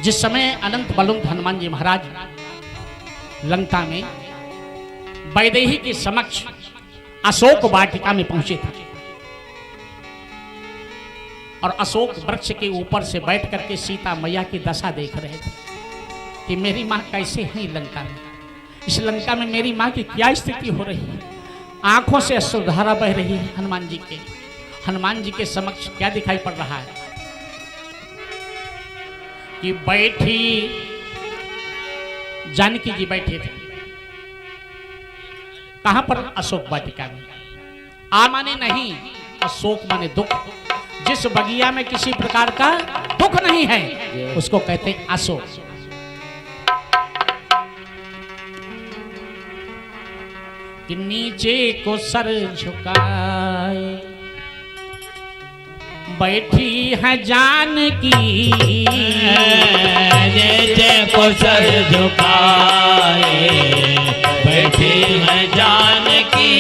जिस समय अनंत बलवंत हनुमान जी महाराज लंका में वैदेही के समक्ष अशोक वाटिका में पहुंचे थे और अशोक वृक्ष के ऊपर से बैठ करके सीता मैया की दशा देख रहे थे कि मेरी माँ कैसे है लंका में, इस लंका में मेरी माँ की क्या स्थिति हो रही है। आंखों से अश्रुधारा बह रही है हनुमान जी के समक्ष क्या दिखाई पड़ रहा है कि बैठी जानकी जी बैठे थे कहां पर, अशोक वाटिका में। आ माने नहीं, अशोक माने दुख। जिस बगिया में किसी प्रकार का दुख नहीं है उसको कहते हैं अशोक। कि नीचे को सर झुकाए बैठी है जानकी, नीचे को सर झुकाए बैठी है जानकी,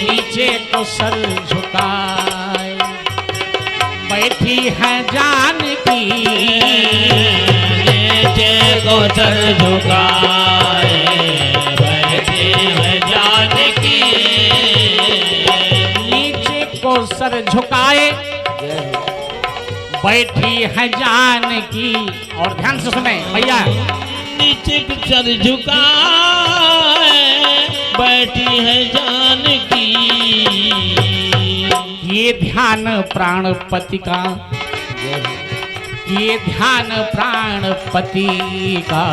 नीचे को सर झुकाए बैठी है जानकी, नीचे को सर झुकाए बैठी है जानकी, नीचे को सर झुकाए बैठी है जानकी। और ध्यान से सुने भैया, नीचे को सर झुकाए बैठी है जानकी, ये ध्यान प्राणपति का, ये ध्यान प्राणपति का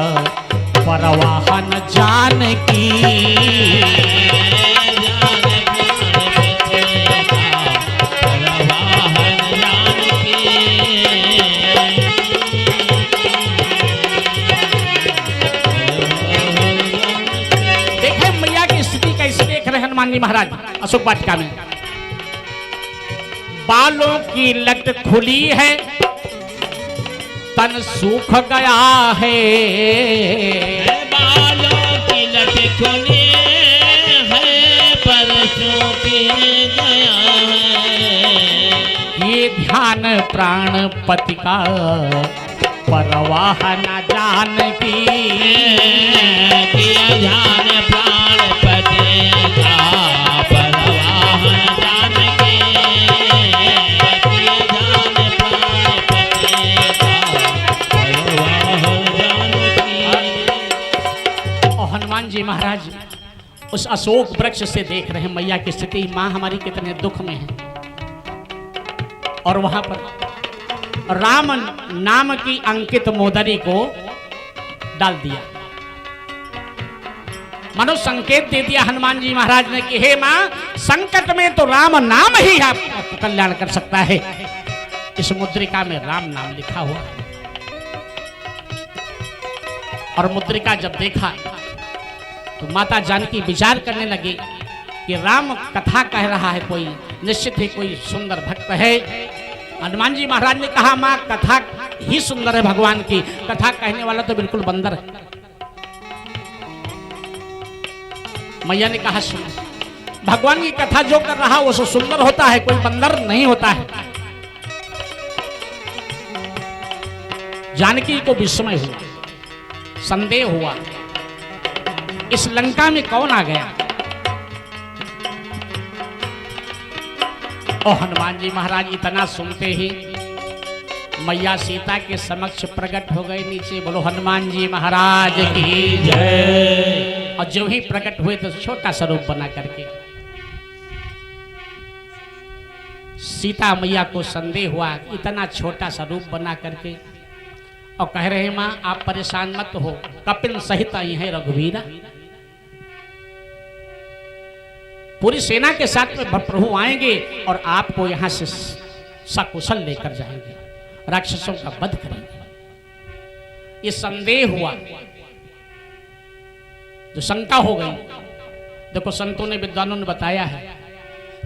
परवाहन जानकी। देखें मैया की स्थिति कैसे देख रहे हनुमान जी महाराज अशोक वाटिका में। बालों की लट खुली है, तन सूख गया है, बालों की लट खुली है पर सूख गया है, ये ध्यान प्राणपति का परवाह न जानकी, ध्यान प्राणपति का परवाह न जानकी, ध्यान प्राणपति का परवाह न जानकी। और हनुमान जी महाराज उस अशोक वृक्ष से देख रहे हैं मैया की स्थिति, माँ हमारी कितने दुख में है। और वहां पर राम नाम की अंकित मोदरी को डाल दिया, मनो संकेत दे दिया हनुमान जी महाराज ने कि हे मां, संकट में तो राम नाम ही आपका कल्याण कर सकता है। इस मुद्रिका में राम नाम लिखा हुआ है। और मुद्रिका जब देखा तो माता जानकी विचार करने लगी कि राम कथा कह रहा है, कोई निश्चित ही कोई सुंदर भक्त है। हनुमान जी महाराज ने कहा मां कथा ही सुंदर है, भगवान की कथा कहने वाला तो बिल्कुल बंदर है। मैया ने कहा सुन, भगवान की कथा जो कर रहा वो सुंदर होता है, कोई बंदर नहीं होता है। जानकी को विस्मय हुआ, संदेह हुआ, इस लंका में कौन आ गया। और हनुमान जी महाराज इतना सुनते ही मैया सीता के समक्ष प्रकट हो गए। नीचे बोलो हनुमान जी महाराज की जय। और जो ही प्रकट हुए तो छोटा सा रूप बना करके सीता मैया को संदेह हुआ, इतना छोटा सा रूप बना करके, और कह रहे मां आप परेशान मत हो, कपिल सहित आई है रघुवीरा, पूरी सेना के साथ में प्रभु आएंगे और आपको यहां से सकुशल लेकर जाएंगे, राक्षसों का वध करेंगे। ये संदेह हुआ, जो शंका हो गई। देखो संतों ने, विद्वानों ने बताया है,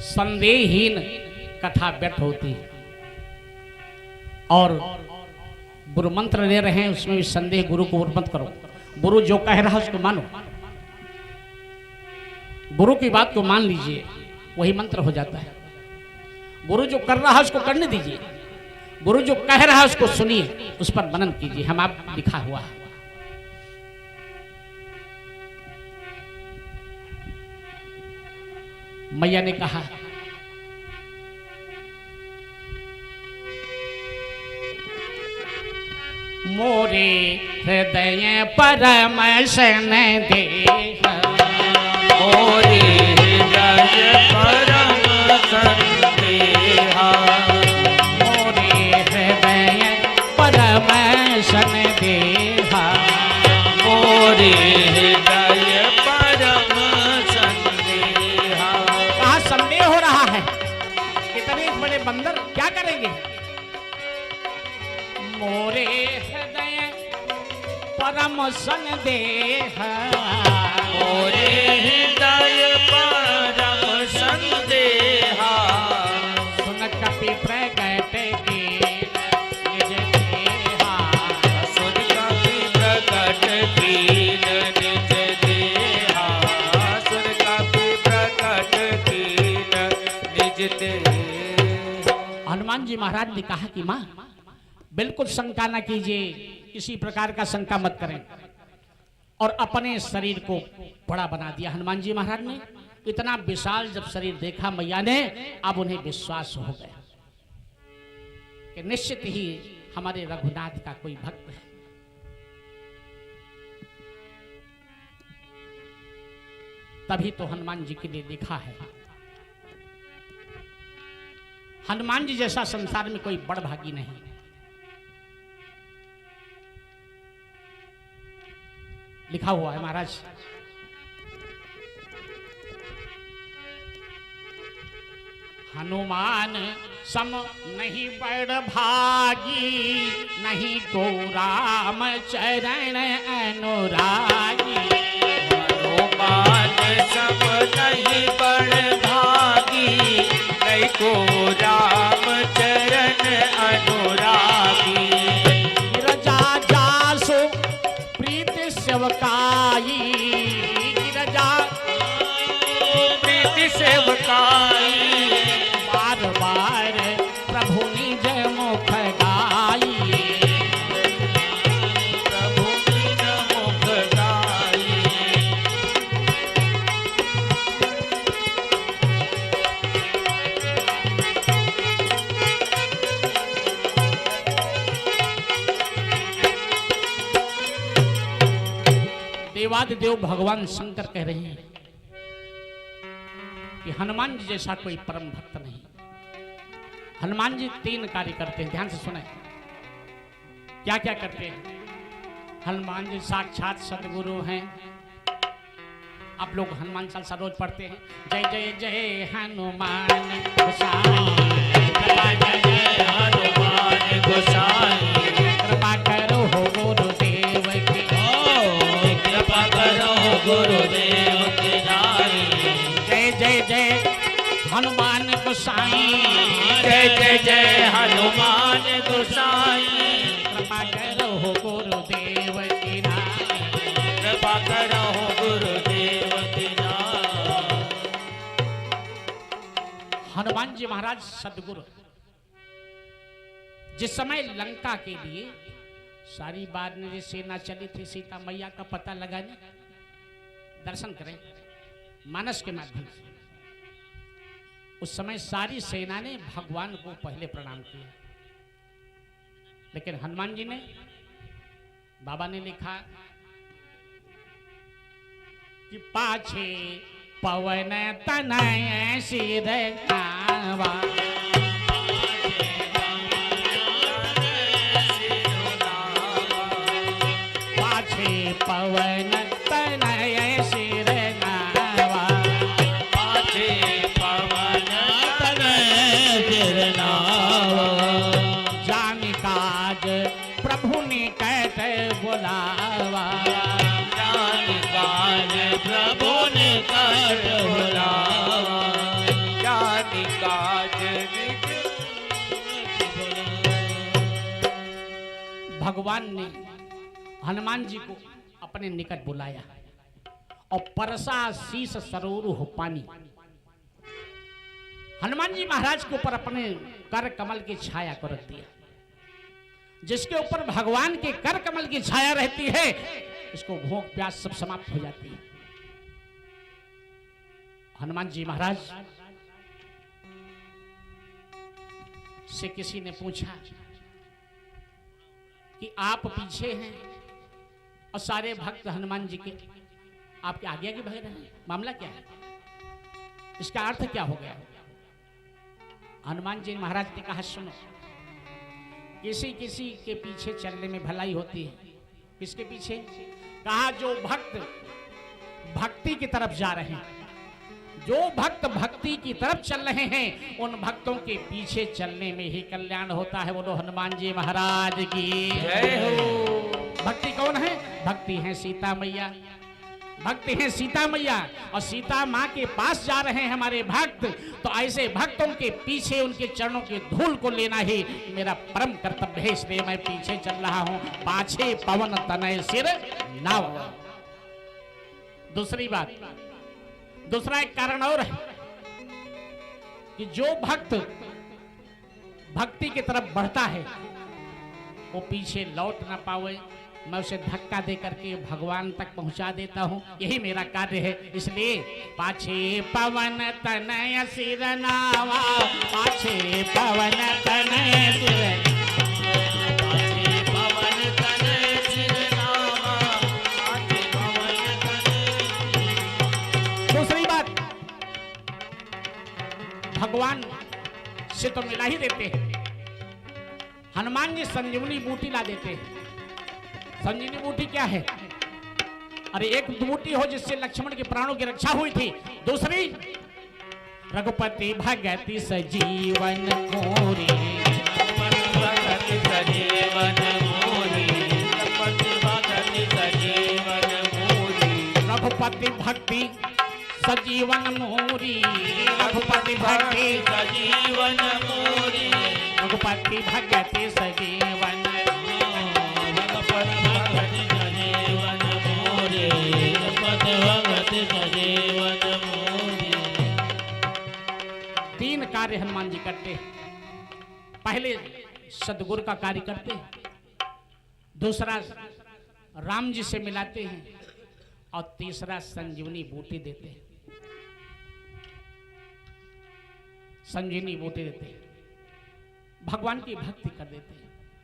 संदेहहीन कथा व्यर्थ होती है। और गुरु मंत्र ले रहे हैं उसमें भी संदेह गुरु को मत करो, गुरु जो कह रहा है उसको मानो, गुरु की बात को मान लीजिए, वही मंत्र हो जाता है। गुरु जो कर रहा है उसको करने दीजिए, गुरु जो कह रहा है उसको सुनिए, उस पर मनन कीजिए। हम आप लिखा हुआ है। मैया ने कहा, मोरे हृदय परम सन देह, मोरे हृदय परम संदेहा, मोरे हृदय परम सन देहा, मोरे हृदय परम संदेहा। कहा संदेह हो रहा है, इतने बड़े बंदर क्या करेंगे? मोरे हृदय परम संदेह, मोरे हृदय परम संदेहा, सुन कपि प्रगट कीन निज देहा, सुन कपि प्रकट कीन निज देहा, सुन कपि प्रकट कीन निज देहा। हनुमान जी महाराज ने कहा कि माँ बिल्कुल शंका ना कीजिए, किसी प्रकार का शंका मत करें। और अपने शरीर को बड़ा बना दिया हनुमान जी महाराज ने। इतना विशाल जब शरीर देखा मैया ने, अब उन्हें विश्वास हो गया कि निश्चित ही हमारे रघुनाथ का कोई भक्त है। तभी तो हनुमान जी के लिए लिखा है, हनुमान जी जैसा संसार में कोई बड़भागी नहीं। लिखा हुआ है महाराज, हनुमान सम नहीं बड़ भागी, नहीं को राम चरण अनुरागी। हनुमान सम नहीं बड़ भागी, नहीं को राम चरण अनुरागी। गिरजा जासु प्रीत सेवकाई, गिरजा प्रीति सेवकाई, बार बार प्रभु निज मुख गाई। प्रभु निज मुख गाई। देवादिदेव भगवान शंकर कह रहे हैं कि हनुमान जी जैसा कोई परम भक्त नहीं। हनुमान जी 3 कार्य करते हैं, ध्यान से सुने क्या क्या करते हैं। हनुमान जी साक्षात सदगुरु हैं। आप लोग हनुमान चालीसा रोज पढ़ते हैं, जय जय जय हनुमान गोसाई, जय जय हनुमान गोसाई, कृपा करो हो गुरुदेव की, कृपा करो गुरुदेव की नाई। जय जय जय हनुमान गोसाई, जय जय जय हनुमान गोसाई, कृपा करो हो गुरुदेव की नाई। कृपा करो गुरुदेव की नाई। हनुमान जी महाराज सदगुरु। जिस समय लंका के लिए सारी वानरी सेना चली थी सीता मैया का पता लगाने, दर्शन करें मानस के माध्यम से, उस समय सारी सेना ने भगवान को पहले प्रणाम किया, लेकिन हनुमान जी ने, बाबा ने लिखा कि पाछे पवन तनय सिर नावा, पाछे पवन तनय सिर नावा, पाछे पवन तनय सिर नावा, जान काज प्रभु ने कहत बुलावा, जान काज प्रभु ने कहत बुलावा, जान काज भगवान ने हनुमान जी को अपने निकट बुलाया और परसा शीस सरोरु हो पानी। हनुमान जी महाराज के ऊपर अपने कर कमल की छाया को रख दिया। जिसके ऊपर भगवान के कर कमल की छाया रहती है, उसको भूख प्यास सब समाप्त हो जाती है। हनुमान जी महाराज से किसी ने पूछा कि आप पीछे हैं और सारे भक्त हनुमान जी के आपके आगे आगे भाग रहे हैं, मामला क्या है? इसका अर्थ क्या हो गया? हनुमान जी महाराज ने कहा, सुनो, किसी किसी के पीछे चलने में भलाई होती है। किसके पीछे? कहा जो भक्त भक्ति की तरफ जा रहे हैं, जो भक्त भक्ति की तरफ चल रहे हैं, उन भक्तों के पीछे चलने में ही कल्याण होता है। बोलो हनुमान जी महाराज की जय हो। भक्ति कौन है? भक्ति है सीता मैया, भक्ति है सीता मैया। और सीता माँ के पास जा रहे हैं हमारे भक्त, तो ऐसे भक्तों के पीछे उनके चरणों के धूल को लेना ही मेरा परम कर्तव्य है, इसलिए मैं पीछे चल रहा हूं। पाछे पवन तनय सिर नाव। दूसरी बात, दूसरा एक कारण और है कि जो भक्त भक्ति की तरफ बढ़ता है वो पीछे लौट ना पावे, मैं उसे धक्का दे करके भगवान तक पहुंचा देता हूं। यही मेरा कार्य है। इसलिए पाछे पवन तनय सिर नावा, पाछे पवन तनय सिर, पाछे पवन तनय सिर नावा, पाछे पवन तनय। दूसरी बात, भगवान से तो मिला ही देते हैं। हनुमान जी संजीवनी बूटी ला देते हैं। संजीवनी बूटी क्या है? अरे एक बूटी हो जिससे लक्ष्मण के प्राणों की रक्षा हुई थी। दूसरी, रघुपति भगति सजीवन मोरी, भगति सजीवन मोरी, रघुपति भगति सजीवन मोरी, रघुपति भक्ति सजीवन मोरी, रघुपति भक्ति सजीवन मोरी, रघुपति भगति सजीवन, रघुपति भगति सजीवन मोरी, रघुपति भगति सजीवन मोरी। तीन कार्य हनुमान जी करते हैं। पहले सदगुरु का कार्य करते हैं, दूसरा राम जी से मिलाते हैं, और तीसरा संजीवनी बूटी देते हैं। संजीवनी बूटी देते हैं, भगवान की भक्ति कर देते हैं।